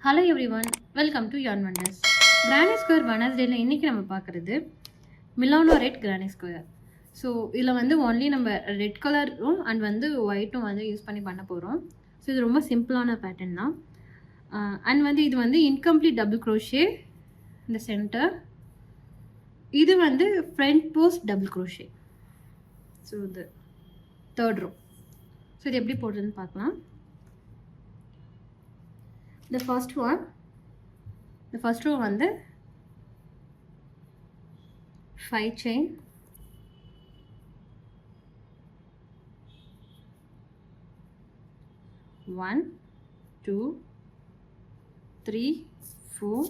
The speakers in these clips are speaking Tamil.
ஹலோ எவ்ரிவன், வெல்கம் டு யான் வண்டர்ஸ். கிரானி ஸ்கொயர் வெனஸ்டேல இன்றைக்கி நம்ம பார்க்குறது Milano red granny square. So இதில் வந்து ஒன்லி நம்ம ரெட் கலரும் அண்ட் வந்து ஒயிட்டும் வந்து யூஸ் பண்ணி பண்ண போகிறோம். ஸோ இது ரொம்ப சிம்பிளான பேட்டர்ன் தான். அண்ட் வந்து இது வந்து இன்கம்ப்ளீட் டபுள் க்ரோஷே இந்த சென்டர். இது வந்து front post double crochet. So இது தேர்ட் ரோ. ஸோ இது எப்படி போடுறதுன்னு பார்க்கலாம். The first row வந்து 5 chain, 1 2 3 4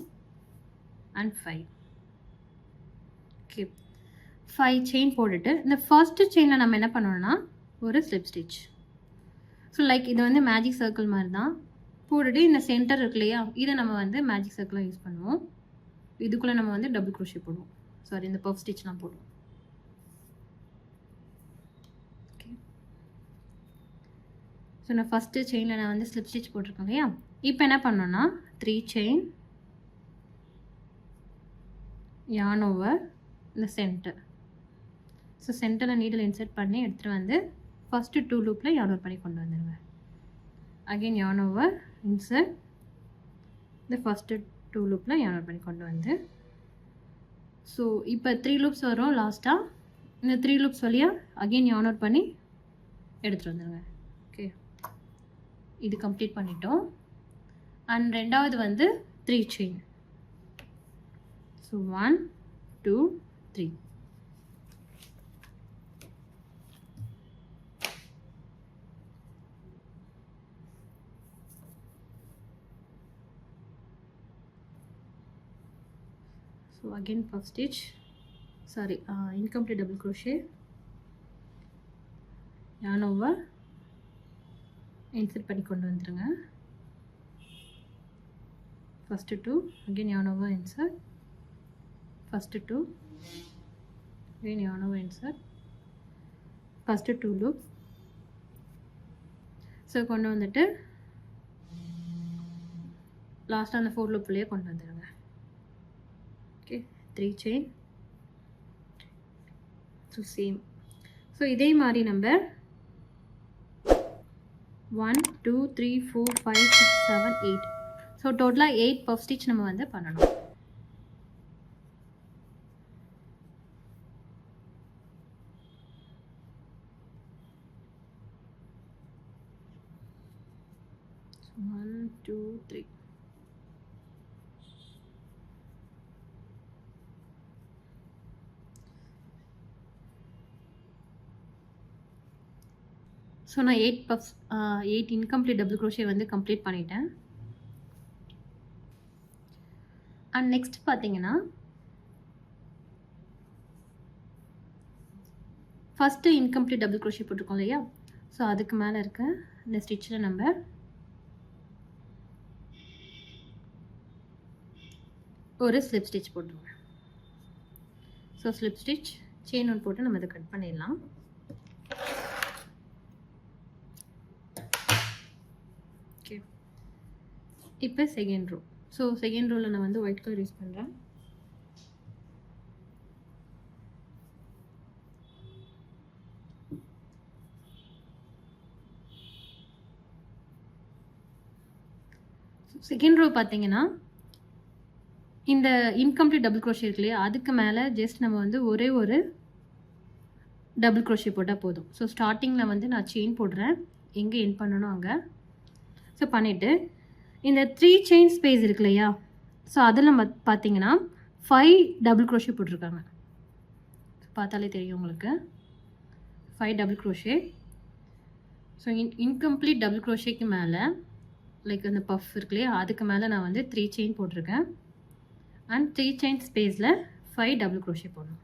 and 5. okay, 5 chain போட்டுட்டு இந்த ஃபர்ஸ்ட் செயினில் நம்ம என்ன பண்ணோம்னா ஒரு ஸ்லிப் ஸ்டிச். ஸோ லைக் இது வந்து மேஜிக் சர்க்கிள் மாதிரி தான் போட்டுட்டு இந்த சென்டர் இருக்கு இல்லையா, இதை நம்ம வந்து மேஜிக் சர்க்கிளாக யூஸ் பண்ணுவோம். இதுக்குள்ளே நம்ம வந்து டபுள் க்ரோஷே போடுவோம். சாரி, இந்த பஃப் ஸ்டிச்லாம் போடுவோம். ஓகே, ஸோ நான் ஃபஸ்ட்டு செயினில் நான் வந்து ஸ்லிப் ஸ்டிச் போட்டிருக்கேன் இல்லையா. இப்போ என்ன பண்ணோன்னா 3 செயின், yarn over இந்த சென்டர். ஸோ சென்டரில் நீடில் இன்சர்ட் பண்ணி எடுத்துகிட்டு வந்து ஃபஸ்ட்டு 2 லூப்பில் yarn over பண்ணி கொண்டு வந்துடுங்க. அகெயின் yarn over, insert இந்த ஃபஸ்ட்டு 2 லூப்பில் yarn over பண்ணி கொண்டு வந்து, ஸோ இப்போ 3 லூப்ஸ் வரும் லாஸ்ட்டாக. இந்த 3 லூப்ஸ் வழியாக அகெயின் yarn over பண்ணி எடுத்துகிட்டு வந்துடுங்க. ஓகே, இது கம்ப்ளீட் பண்ணிட்டோம். அண்ட் ரெண்டாவது வந்து 3 chain. So 1 2 3. So again puff stitch, sorry, incomplete double crochet, yarn over, insert பண்ணி கொண்டு வந்துருங்க. first 2, again yarn over, insert, first 2, again yarn over, insert, first 2 loop. So கொண்டு வந்துட்டு லாஸ்ட்டாக அந்த 4 லூப்லேயே கொண்டு வந்துடுங்க. Okay, 3 chain. So same. So இதே மாதிரி நம்ம 1 2 3 4 5 6 7 8. ஸோ டோட்டலாக 8 பஃப் ஸ்டிச் நம்ம வந்து பண்ணணும். One, two, three. ஸோ நான் 8 இன்கம்ப்ளீட் டபுள் க்ரோஷே வந்து கம்ப்ளீட் பண்ணிட்டேன். அண்ட் நெக்ஸ்ட் பார்த்தீங்கன்னா ஃபஸ்ட்டு இன்கம்ப்ளீட் டபுள் க்ரோஷே போட்டிருக்கோம் இல்லையா. ஸோ அதுக்கு மேலே இருக்க இந்த ஸ்டிச்சில் நம்ம ஒரு ஸ்லிப் ஸ்டிச் போட்டுருவோம். ஸோ ஸ்லிப் ஸ்டிச் செயின் ஒன்று போட்டு நம்ம இதை கட் பண்ணிடலாம். ஓகே, இப்போ செகண்ட் ரோ. ஸோ செகண்ட் ரோவில் நான் வந்து ஒயிட் கலர் யூஸ் பண்ணுறேன். செகண்ட் ரோ பார்த்தீங்கன்னா இந்த இன்கம்ப்ளீட் டபுள் க்ரோஷே இருக்கு இல்லையா, அதுக்கு மேலே ஜஸ்ட் நம்ம வந்து ஒரே ஒரு டபுள் க்ரோஷே போட்டால் போதும். ஸோ ஸ்டார்டிங்கில் வந்து நான் செயின் போடுறேன், எங்கே எண்ட் பண்ணணும் அங்கே. ஸோ பண்ணிவிட்டு இந்த 3 செயின் ஸ்பேஸ் இருக்கு இல்லையா, ஸோ அதில் நம்ம பார்த்தீங்கன்னா 5 டபுள் க்ரோஷே போட்டிருக்காங்க. பார்த்தாலே தெரியும் உங்களுக்கு 5 double crochet. So incomplete double க்ரோஷேக்கு மேலே லைக் அந்த பஃப் இருக்கு இல்லையா, அதுக்கு மேலே நான் வந்து 3 செயின் போட்டிருக்கேன். அண்ட் 3 செயின் ஸ்பேஸில் 5 டபுள் க்ரோஷே போடணும்.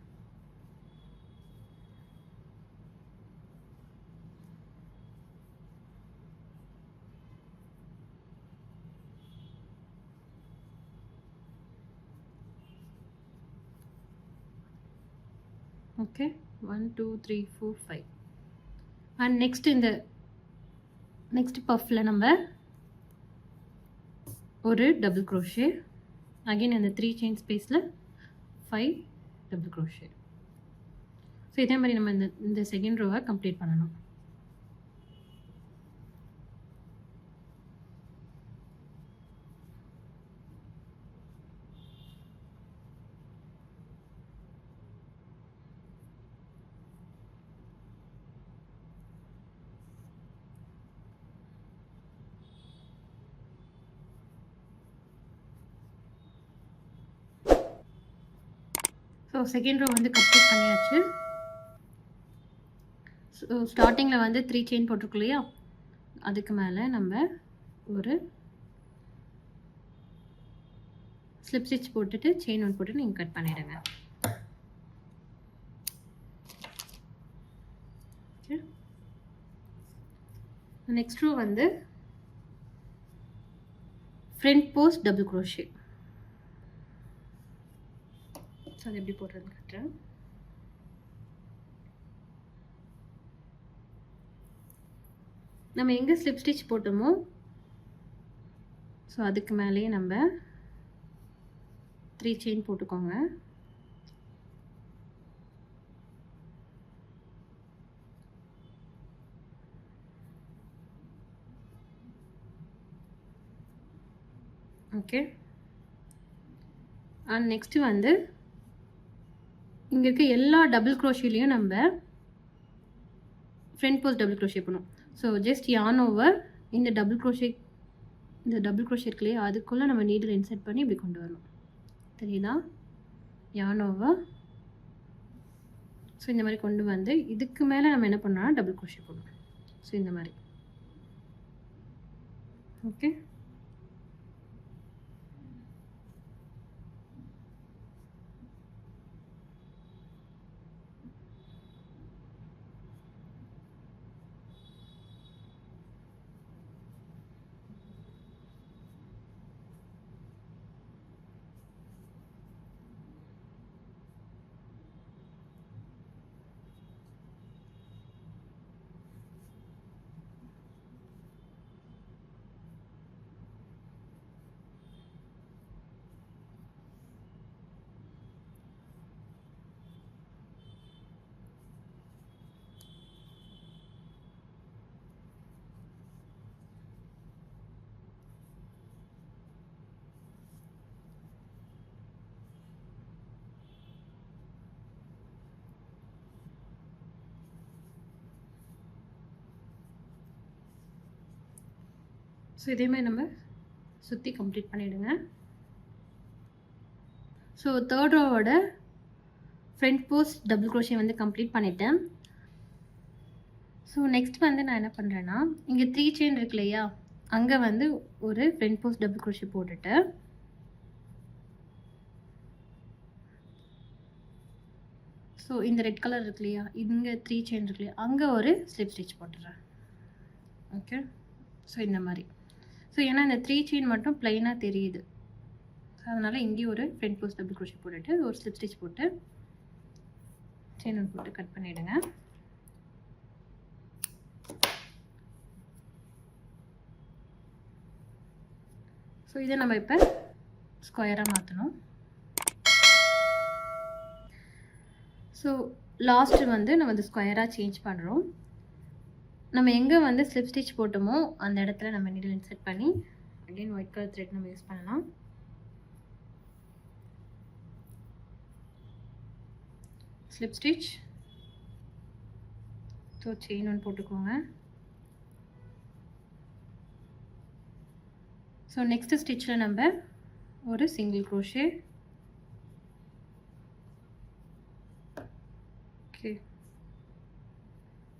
ஓகே, 1 2 3 4 5. அண்ட் நெக்ஸ்ட் இந்த நெக்ஸ்ட் பஃப்பில் நம்ம ஒரு டபுள் க்ரோஷே. அகைன் அந்த 3 செயின் ஸ்பேஸில் 5 டபுள் க்ரோஷே. ஸோ இதே மாதிரி நம்ம இந்த செகண்ட் ரோவை கம்ப்ளீட் பண்ணணும். ஸோ செகண்ட் ரோ வந்து கம்ப்ளீட் பண்ணியாச்சு. ஸோ ஸ்டார்டிங்கில் வந்து 3 செயின் போட்டிருக்கோம் இல்லையா, அதுக்கு மேலே நம்ம ஒரு ஸ்லிப் ஸ்டிச் போட்டுட்டு செயின் ஒன்று போட்டு நீங்கள் கட் பண்ணிவிடுங்க. நெக்ஸ்ட் ரோ வந்து front post double crochet. So அது எப்படி போடுறதுன்னு காட்டுறேன். நம்ம எங்கே ஸ்லிப் ஸ்டிச் போட்டோமோ ஸோ அதுக்கு மேலேயே நம்ம 3 செயின் போட்டுக்கோங்க. ஓகே. அண்ட் நெக்ஸ்ட்டு வந்து இங்கே இருக்க எல்லா டபுள் க்ரோஷேலையும் நம்ம ஃப்ரண்ட் போஸ்ட் டபுள் க்ரோஷே பண்ணும். ஸோ ஜஸ்ட் யார்ன் ஓவர் இந்த டபுள் க்ரோஷே இருக்கு இல்லையா, அதுக்குள்ளே நம்ம நீடில் இன்சர்ட் பண்ணி இப்படி கொண்டு வரணும். தெரியுதா? யார்ன் ஓவர். ஸோ இந்த மாதிரி கொண்டு வந்து இதுக்கு மேலே நம்ம என்ன பண்ணோம்னா டபுள் க்ரோஷே போடணும். ஸோ இந்த மாதிரி. ஓகே. ஸோ இதே மாதிரி நம்ம சுற்றி கம்ப்ளீட் பண்ணிவிடுங்க. ஸோ தேர்ட் ரோவோட ஃப்ரண்ட் போஸ்ட் டபுள் க்ரோஷே வந்து கம்ப்ளீட் பண்ணிட்டேன். ஸோ நெக்ஸ்ட் வந்து நான் என்ன பண்ணுறேன்னா, இங்கே 3 செயின் இருக்கு இல்லையா, அங்கே வந்து ஒரு ஃப்ரண்ட் போஸ்ட் டபுள் க்ரோஷே போட்டுட்டு ஸோ இந்த ரெட் கலர் இருக்கு இல்லையா, இங்கே 3 செயின் இருக்கு இல்லையா, அங்கே ஒரு ஸ்லிப் ஸ்டிச் போட்டுடுறேன். ஓகே. ஸோ இந்த மாதிரி. ஸோ ஏன்னா இந்த 3 செயின் மட்டும் ப்ளைனாக தெரியுது, ஸோ அதனால் இங்கேயும் ஒரு ஃப்ரண்ட் போஸ்ட் டபுள் க்ரோஷே போட்டுட்டு ஒரு ஸ்லிப் ஸ்டிச் போட்டு செயின் ஒன்று போட்டு கட் பண்ணிவிடுங்க. ஸோ இதை நம்ம இப்போ ஸ்கொயராக மாற்றணும். ஸோ லாஸ்ட்டு வந்து நம்ம இந்த ஸ்கொயராக சேஞ்ச் பண்ணுறோம். நம்ம எங்கே வந்து ஸ்லிப் ஸ்டிச் போட்டோமோ அந்த இடத்துல நம்ம நீடில் இன்சர்ட் பண்ணி அகைன் ஒயிட் கலர் த்ரெட் நம்ம யூஸ் பண்ணலாம். Slip stitch. ஸோ செயின் ஒன்று போட்டுக்கோங்க. ஸோ நெக்ஸ்ட்டு ஸ்டிச்சில் நம்ம ஒரு சிங்கிள் க்ரோஷே. ஓகே.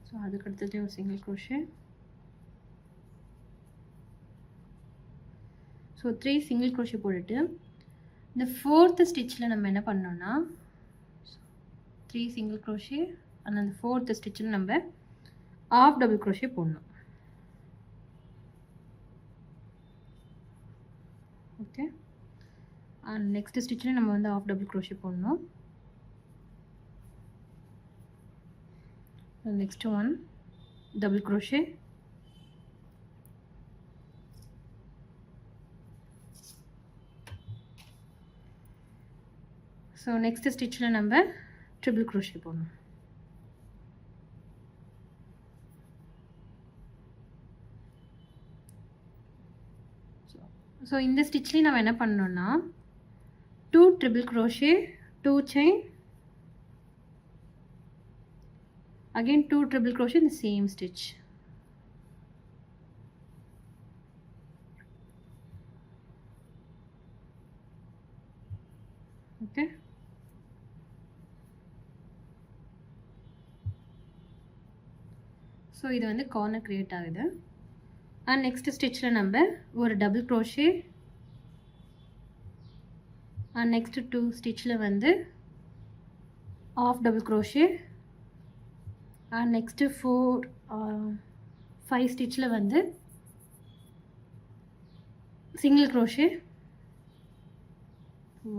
ஸோ அதுக்கு அடுத்தது ஒரு single crochet. So 3 single crochet போட்டுட்டு இந்த 4th ஸ்டிச்சில் நம்ம என்ன பண்ணோம்னா 3 சிங்கிள் க்ரோஷே அந்த 4th ஸ்டிச்சில் நம்ம ஆஃப் டபுள் க்ரோஷே போடணும். ஓகே. அண்ட் நெக்ஸ்ட் ஸ்டிச்சில் நம்ம வந்து ஆஃப் டபுள் க்ரோஷே போடணும். next one double crochet. So next ஸ்டிச்சில் நம்ம ட்ரிபிள் க்ரோஷே போடணும். ஸோ இந்த ஸ்டிச்லேயும் நம்ம என்ன பண்ணணும்னா 2 triple crochet 2 chain again 2 triple crochet in the same stitch. Okay, so இது வந்து corner create ஆகுது. and next stitchல நம்ம ஒரு double crochet and next 2 stitchல வந்து half double crochet and next 5 stitchல வந்து single crochet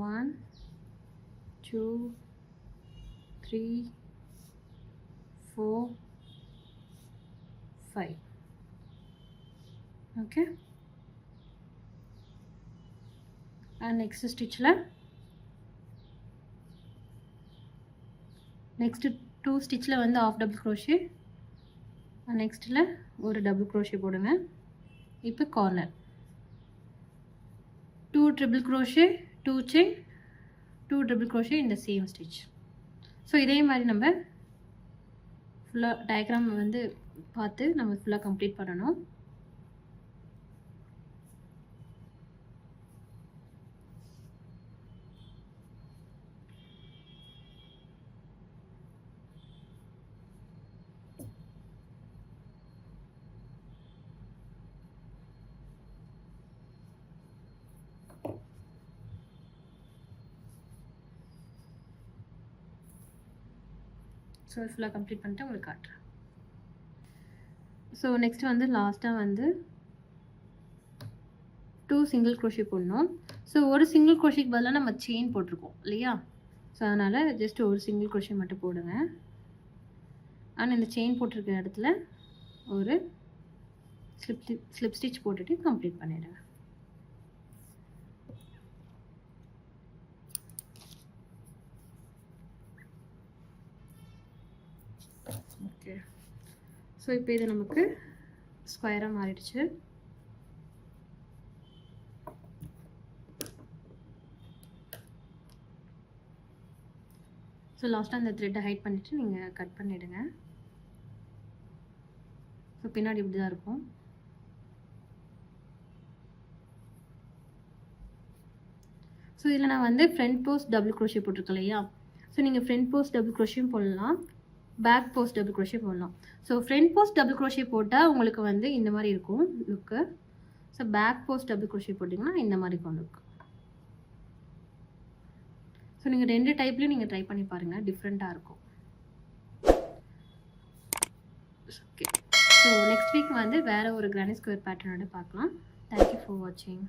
1 2 3 4 5. okay, and next stitchல next 2 stitchல வந்து half double crochet and nextல ஒரு double crochet போடுங்க. இப்போ corner 2 triple crochet 2 chain 2 double crochet in the same stitch. So இதே மாதிரி நம்ம ஃபுல்லாக டயக்ராம் வந்து பார்த்து நம்ம ஃபுல்லாக கம்ப்ளீட் பண்ணணும். ஸோ ஃபுல்லாக கம்ப்ளீட் பண்ணிட்டு உங்களுக்கு காட்டுறேன். ஸோ நெக்ஸ்ட் வந்து லாஸ்ட்டாக வந்து 2 சிங்கிள் crochet போடணும். ஸோ ஒரு சிங்கிள் crochetக்கு பதிலாக நம்ம செயின் போட்டிருக்கோம் இல்லையா, ஸோ அதனால் ஜஸ்ட் ஒரு சிங்கிள் crochet மட்டும் போடுங்க. ஆனால் இந்த செயின் போட்டிருக்க இடத்துல ஒரு ஸ்லிப் ஸ்டிச் போட்டுட்டு கம்ப்ளீட் பண்ணிடுங்க. ஓகே, ஸோ இப்போ இது நமக்கு ஸ்கொயராக மாறிடுச்சு. ஸோ லாஸ்ட்டாக அந்த த்ரெட்டை ஹைட் பண்ணிவிட்டு நீங்கள் கட் பண்ணிவிடுங்க. ஸோ பின்னாடி இப்படி தான் இருக்கும். ஸோ இதில் நான் வந்து ஃப்ரண்ட் போஸ்ட் டபுள் crochet போட்டிருக்கேன் இல்லையா, ஸோ நீங்கள் ஃப்ரண்ட் போஸ்ட் டபுள் crochet போடலாம், பேக் போஸ்ட் டபுள் crochet போடலாம். So front post double crochet போட்டால் உங்களுக்கு வந்து இந்த மாதிரி இருக்கும் look. So back post double crochet போட்டிங்கன்னா இந்த மாதிரி கொண்டு இருக்கும். ஸோ நீங்கள் 2 டைப்லையும் நீங்கள் ட்ரை பண்ணி பாருங்கள், டிஃப்ரெண்ட்டாக இருக்கும். ஓகே, ஸோ நெக்ஸ்ட் வீக் வந்து வேறு ஒரு கிரானி ஸ்கொயர் பேட்டர்னோட பார்க்கலாம். தேங்க்யூ ஃபார் வாட்சிங்.